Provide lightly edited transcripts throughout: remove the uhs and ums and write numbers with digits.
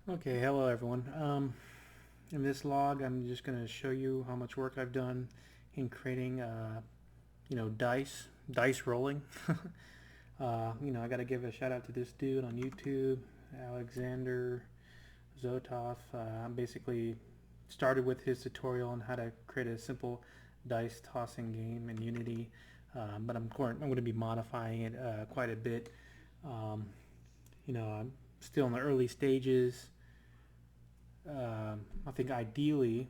Okay, hello everyone. In this log, I'm just going to show you how much work I've done in creating, dice rolling. I got to give a shout out to this dude on YouTube, Alexander Zotov. I basically started with his tutorial on how to create a simple dice tossing game in Unity, but I'm going to be modifying it quite a bit. Um, I'm still in the early stages. I think ideally,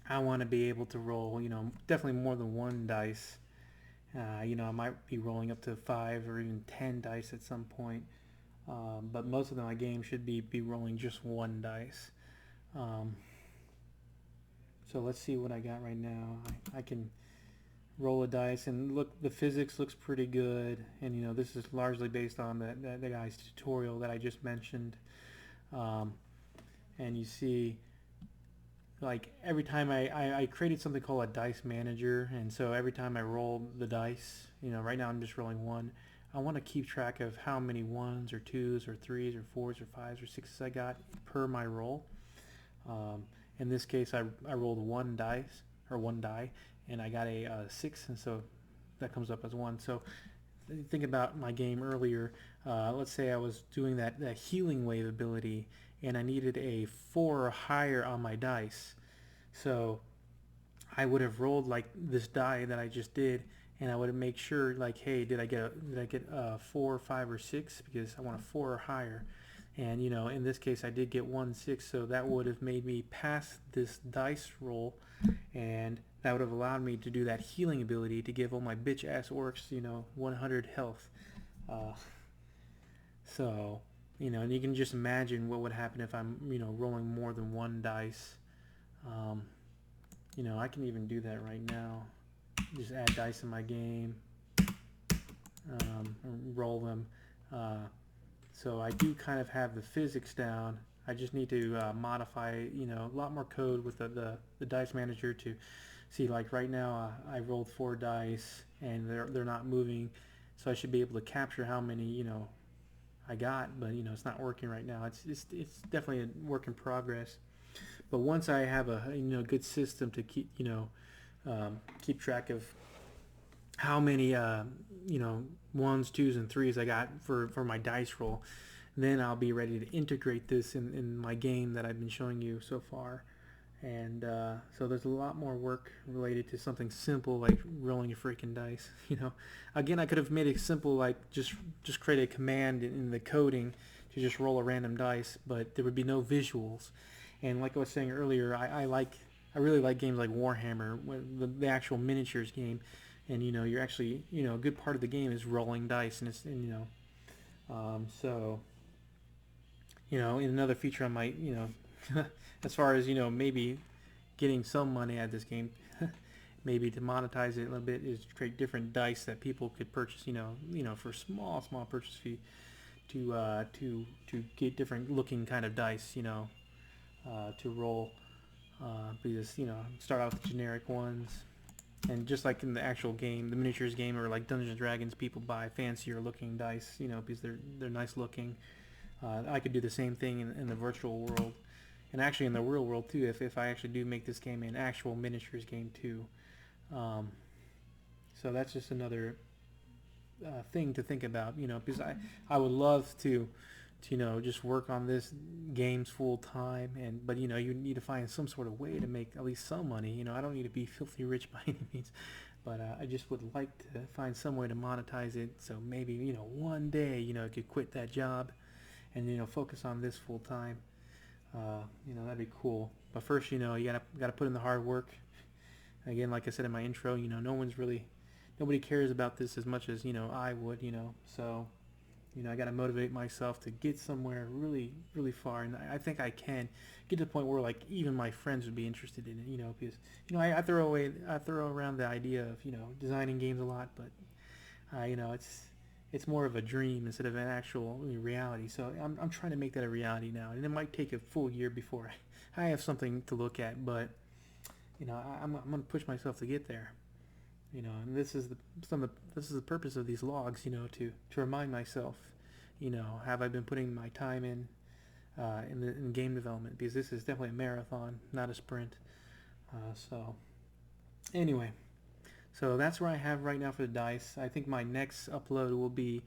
I want to be able to roll, definitely more than one dice. I might be rolling up to 5 or even 10 dice at some point, but most of my games should be rolling just one dice. Um, so let's see what I got right now. I can roll a dice and look, the physics looks pretty good, and this is largely based on the guy's tutorial that I just mentioned. Um, and you see, like, every time I created something called a dice manager, and so every time I roll the dice, right now I'm just rolling one. I want to keep track of how many ones or twos or threes or fours or fives or sixes I got per my roll. um, in this case, I rolled one die, and I got a 6, and so that comes up as 1. So think about my game earlier. Let's say I was doing that healing wave ability, and I needed a 4 or higher on my dice. So I would have rolled like this die that I just did, and I would make sure, like, hey, did I get a 4, 5, or 6, because I want a 4 or higher. And in this case, I did get 1 6, so that would have made me pass this dice roll, and that would have allowed me to do that healing ability to give all my bitch ass orcs, 100 health. Uh, so, and you can just imagine what would happen if I'm, rolling more than one dice. Um, I can even do that right now. Just add dice in my game, roll them. Uh, so I do kind of have the physics down. I just need to modify, a lot more code with the dice manager to see, like right now, I rolled 4 dice and they're not moving, so I should be able to capture how many, I got, but it's not working right now. It's definitely a work in progress. But once I have a good system to keep track of how many ones, twos, and threes I got for my dice roll, then I'll be ready to integrate this in my game that I've been showing you so far. And so there's a lot more work related to something simple like rolling a freaking dice. Again, I could have made it simple, like just create a command in the coding to just roll a random dice, but there would be no visuals. And like I was saying earlier, I really like games like Warhammer, the actual miniatures game, and you're actually, a good part of the game is rolling dice, and so in another feature I might, as far as maybe getting some money out of this game, maybe to monetize it a little bit, is create different dice that people could purchase, for small purchase fee, to get different looking kind of dice, to roll. Because start out with generic ones, and just like in the actual game, the miniatures game, or like Dungeons and Dragons, people buy fancier looking dice, because they're nice looking. I could do the same thing in the virtual world, and actually in the real world too. If I actually do make this game an actual miniatures game too. Um, so that's just another thing to think about, because I would love to just work on this games full time, but you need to find some sort of way to make at least some money. I don't need to be filthy rich by any means, but I just would like to find some way to monetize it, so maybe one day I could quit that job and focus on this full time. That'd be cool. But first, you gotta put in the hard work. Again, like I said in my intro, nobody cares about this as much as I would. So I got to motivate myself to get somewhere really, really far, and I think I can get to the point where, like, even my friends would be interested in it. Because I throw around the idea of designing games a lot, but it's more of a dream instead of an actual reality. So I'm trying to make that a reality now, and it might take a full year before I have something to look at, but I'm gonna push myself to get there. And this is the purpose of these logs, to remind myself, have I been putting my time in, in game development, because this is definitely a marathon, not a sprint. So anyway, so that's where I have right now for the dice. I think my next upload will be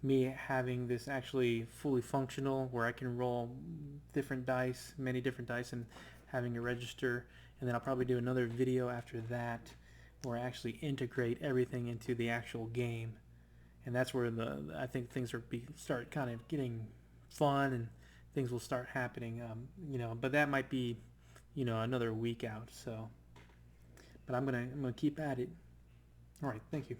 me having this actually fully functional, where I can roll different dice, many different dice, and having a register. And then I'll probably do another video after that where I actually integrate everything into the actual game. And that's where I think things start kind of getting fun, and things will start happening. But that might be, another week out. So, but I'm gonna keep at it. All right, thank you.